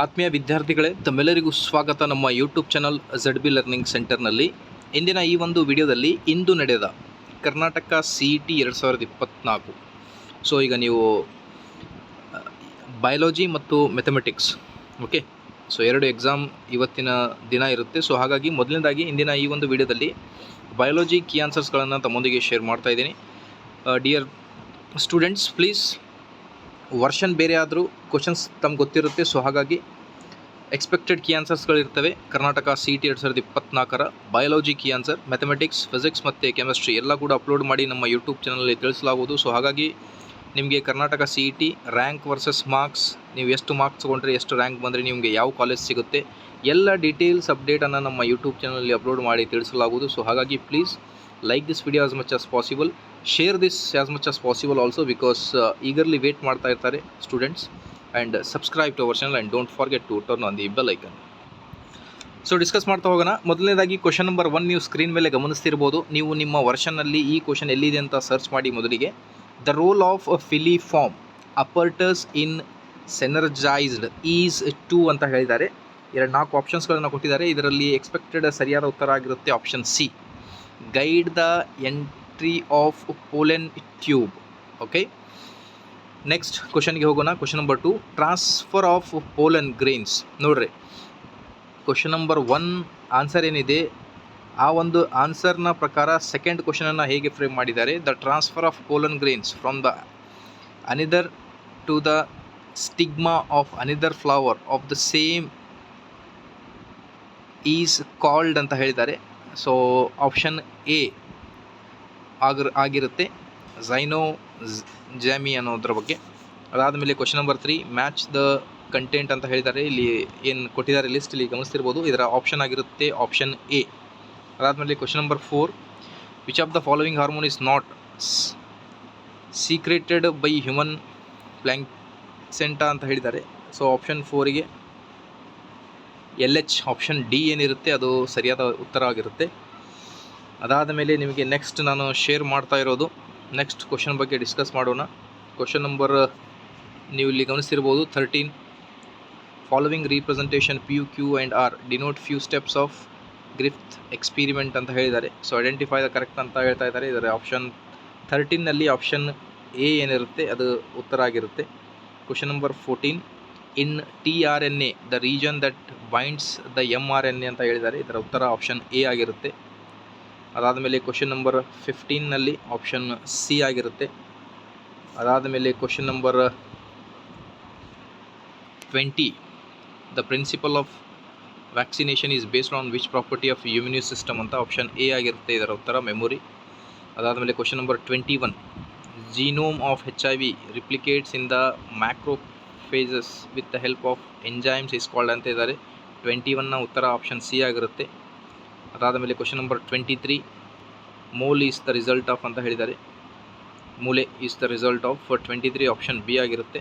ಆತ್ಮೀಯ ವಿದ್ಯಾರ್ಥಿಗಳೇ, ತಮ್ಮೆಲ್ಲರಿಗೂ ಸ್ವಾಗತ ನಮ್ಮ ಯೂಟ್ಯೂಬ್ ಚಾನಲ್ ZB ಲರ್ನಿಂಗ್ ಸೆಂಟರ್ನಲ್ಲಿ. ಇಂದಿನ ಈ ಒಂದು ವಿಡಿಯೋದಲ್ಲಿ ಇಂದು ನಡೆದ ಕರ್ನಾಟಕ CET 2024. ಸೊ ಈಗ ನೀವು ಬಯಾಲಜಿ ಮತ್ತು ಮ್ಯಾಥಮೆಟಿಕ್ಸ್ ಓಕೆ, ಸೊ ಎರಡು ಎಕ್ಸಾಮ್ ಇವತ್ತಿನ ದಿನ ಇರುತ್ತೆ. ಸೊ ಹಾಗಾಗಿ ಮೊದಲನೇದಾಗಿ ಇಂದಿನ ಈ ಒಂದು ವಿಡಿಯೋದಲ್ಲಿ ಬಯಾಲಜಿ ಕೀ ಆನ್ಸರ್ಸ್ಗಳನ್ನು ತಮ್ಮೊಂದಿಗೆ ಶೇರ್ ಮಾಡ್ತಾ ಇದ್ದೀನಿ. ಡಿಯರ್ ಸ್ಟೂಡೆಂಟ್ಸ್, ಪ್ಲೀಸ್ ವರ್ಷನ್ ಬೇರೆ ಆದರೂ ಕ್ವಶನ್ಸ್ ತಮ್ಗೆ ಗೊತ್ತಿರುತ್ತೆ. ಸೊ ಹಾಗಾಗಿ ಎಕ್ಸ್ಪೆಕ್ಟೆಡ್ ಕೀ ಆನ್ಸರ್ಸ್ಗಳಿರ್ತವೆ. Karnataka CET 2024 biology key answer, mathematics, physics ಮತ್ತು ಕೆಮಿಸ್ಟ್ರಿ ಎಲ್ಲ ಕೂಡ ಅಪ್ಲೋಡ್ ಮಾಡಿ ನಮ್ಮ ಯೂಟ್ಯೂಬ್ ಚಾನಲಲ್ಲಿ ತಿಳಿಸಲಾಗುವುದು. ಸೊ ಹಾಗಾಗಿ ನಿಮಗೆ Karnataka CET rank versus marks, ನೀವು ಎಷ್ಟು ಮಾರ್ಕ್ಸ್ ತೊಗೊಂಡ್ರೆ ಎಷ್ಟು ರ್ಯಾಂಕ್ ಬಂದರೆ ನಿಮಗೆ ಯಾವ ಕಾಲೇಜ್ ಸಿಗುತ್ತೆ, ಎಲ್ಲ ಡೀಟೇಲ್ಸ್ ಅಪ್ಡೇಟನ್ನು ನಮ್ಮ ಯೂಟ್ಯೂಬ್ ಚಾನಲಲ್ಲಿ ಅಪ್ಲೋಡ್ ಮಾಡಿ ತಿಳಿಸಲಾಗುವುದು. ಸೊ ಹಾಗಾಗಿ please like this video as much as possible, share this as much as possible also, because eagerly wait ಮಾಡ್ತಾ ಇರ್ತಾರೆ students. And subscribe to our channel and don't forget to turn on the bell icon. So discuss ಮಾಡ್ತಾ ಹೋಗೋಣ. ಮೊದಲನೇದಾಗಿ question number 1 ನೀವು screen ಮೇಲೆ ಗಮನಿಸ್ತಿರ್ಬೋದು. ನೀವು ನಿಮ್ಮ ವರ್ಷನ್ನಲ್ಲಿ ಈ ಕ್ವಶನ್ ಎಲ್ಲಿದೆ ಅಂತ ಸರ್ಚ್ ಮಾಡಿ. ಮೊದಲಿಗೆ the role of filiform apparatus in synergids is 2 ಅಂತ ಹೇಳಿದ್ದಾರೆ. 4 ಆಪ್ಷನ್ಸ್ಗಳನ್ನು ಕೊಟ್ಟಿದ್ದಾರೆ. ಇದರಲ್ಲಿ ಎಕ್ಸ್ಪೆಕ್ಟೆಡ್ ಸರಿಯಾದ ಉತ್ತರ ಆಗಿರುತ್ತೆ option C, guide the entry of pollen tube. Okay, next ಕ್ವಶನ್ಗೆ ಹೋಗೋಣ. Question number 2, transfer of pollen grains. ನೋಡ್ರಿ, ಕ್ವಶನ್ ನಂಬರ್ 1 ಆನ್ಸರ್ ಏನಿದೆ ಆ ಒಂದು ಆನ್ಸರ್ನ ಪ್ರಕಾರ ಸೆಕೆಂಡ್ ಕ್ವಶನನ್ನು ಹೇಗೆ ಫ್ರೇಮ್ ಮಾಡಿದ್ದಾರೆ, the transfer of pollen grains from the anther to the stigma of another flower of the same is called ಅಂತ ಹೇಳಿದ್ದಾರೆ. ಸೊ ಆಪ್ಷನ್ ಎ ಆಗಿರುತ್ತೆ, ಝೈನೋಜಾಮಿ ಅನ್ನೋದ್ರ ಬಗ್ಗೆ. ಅದಾದಮೇಲೆ question number 3, match the content ಅಂತ ಹೇಳಿದ್ದಾರೆ. ಇಲ್ಲಿ ಏನು ಕೊಟ್ಟಿದ್ದಾರೆ ಲಿಸ್ಟ್ ಇಲ್ಲಿ ಗಮನಿಸ್ತಿರ್ಬೋದು, ಇದರ ಆಪ್ಷನ್ ಆಗಿರುತ್ತೆ ಆಪ್ಷನ್ ಎ. ಅದಾದಮೇಲೆ question number 4, which of the following hormone is not secreted by human placenta ಅಂತ ಹೇಳಿದ್ದಾರೆ. ಸೊ ಆಪ್ಷನ್ 4ಗೆ LH ಆಪ್ಷನ್ ಡಿ ಏನಿರುತ್ತೆ ಅದು ಸರಿಯಾದ ಉತ್ತರ ಆಗಿರುತ್ತೆ. ಅದಾದ ಮೇಲೆ ನಿಮಗೆ ನೆಕ್ಸ್ಟ್ ನಾನು ಶೇರ್ ಮಾಡ್ತಾ ಇರೋದು ನೆಕ್ಸ್ಟ್ ಕ್ವಶನ್ ಬಗ್ಗೆ ಡಿಸ್ಕಸ್ ಮಾಡೋಣ. ಕ್ವಶನ್ ನಂಬರ್ ನೀವು ಇಲ್ಲಿ ಗಮನಿಸ್ತಿರ್ಬೋದು 13, following representation PU, Q and R denote few steps of Griffith experiment ಅಂತ ಹೇಳಿದ್ದಾರೆ. ಸೊ ಐಡೆಂಟಿಫೈ ದ ಕರೆಕ್ಟ್ ಅಂತ ಹೇಳ್ತಾ ಇದ್ದಾರೆ. ಇದರ ಆಪ್ಷನ್ 13ನಲ್ಲಿ ಆಪ್ಷನ್ ಎ ಏನಿರುತ್ತೆ ಅದು ಉತ್ತರ ಆಗಿರುತ್ತೆ. Question number 14, in tRNA the region that binds the mRNA ಅಂತ ಹೇಳಿದ್ದಾರೆ. ಇದರ ಉತ್ತರ ಆಪ್ಷನ್ ಎ ಆಗಿರುತ್ತೆ. ಅದಾದ ಮೇಲೆ ಕ್ವಶನ್ ನಂಬರ್ 15ನಲ್ಲಿ ಆಪ್ಷನ್ ಸಿ ಆಗಿರುತ್ತೆ. ಅದಾದ ಮೇಲೆ question number 20, the principle of vaccination is based on which property of immune system ಅಂತ ಆಪ್ಷನ್ ಎ ಆಗಿರುತ್ತೆ. ಇದರ ಉತ್ತರ ಮೆಮೊರಿ. ಅದಾದ ಮೇಲೆ question number 21, genome of HIV replicates in the macrophages with the help of enzymes is called ಅಂತ ಇದ್ದಾರೆ. 21ನ ಉತ್ತರ ಆಪ್ಷನ್ ಸಿ ಆಗಿರುತ್ತೆ. ಅದಾದ ಮೇಲೆ question number 23, mole is the result of ಅಂತ ಹೇಳಿದ್ದಾರೆ. Mole is the result of 23 option B ಆಗಿರುತ್ತೆ.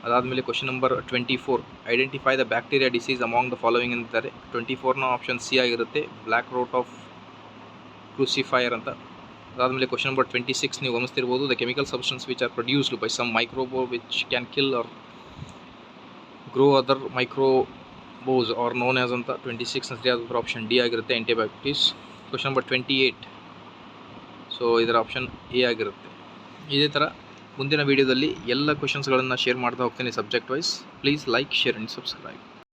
ಅದಾದಮೇಲೆ question number 24, identify the bacteria disease among the following ಅಂತಿದ್ದಾರೆ. 24ನ ಆಪ್ಷನ್ ಸಿ ಆಗಿರುತ್ತೆ, ಬ್ಲ್ಯಾಕ್ ರೋಟ್ ಆಫ್ ಕ್ರೂಸಿಫೈಯರ್ ಅಂತ. ಅದಾದಮೇಲೆ ಕ್ವಶನ್ ನಂಬರ್ 26 ನೀವು ಗಮನಿಸ್ತಿರ್ಬೋದು, the chemical substance which are produced by some microbe which can kill or grow other microbes are known as ಅಂತ. 26ನ ಸರಿಯಾದ ಆಪ್ಷನ್ ಡಿ ಆಗಿರುತ್ತೆ, ಆಂಟಿಬಯೋಟಿಕ್ಸ್. ಕ್ವಶನ್ ನಂಬರ್ 28, ಸೊ ಇದರ option A ಆಗಿರುತ್ತೆ. ಇದೇ ಥರ ಮುಂದಿನ ವೀಡಿಯೋದಲ್ಲಿ ಎಲ್ಲ ಕ್ವಶನ್ಸ್ಗಳನ್ನು ಶೇರ್ ಮಾಡ್ತಾ ಹೋಗ್ತೀನಿ subject wise. Please like, share and subscribe.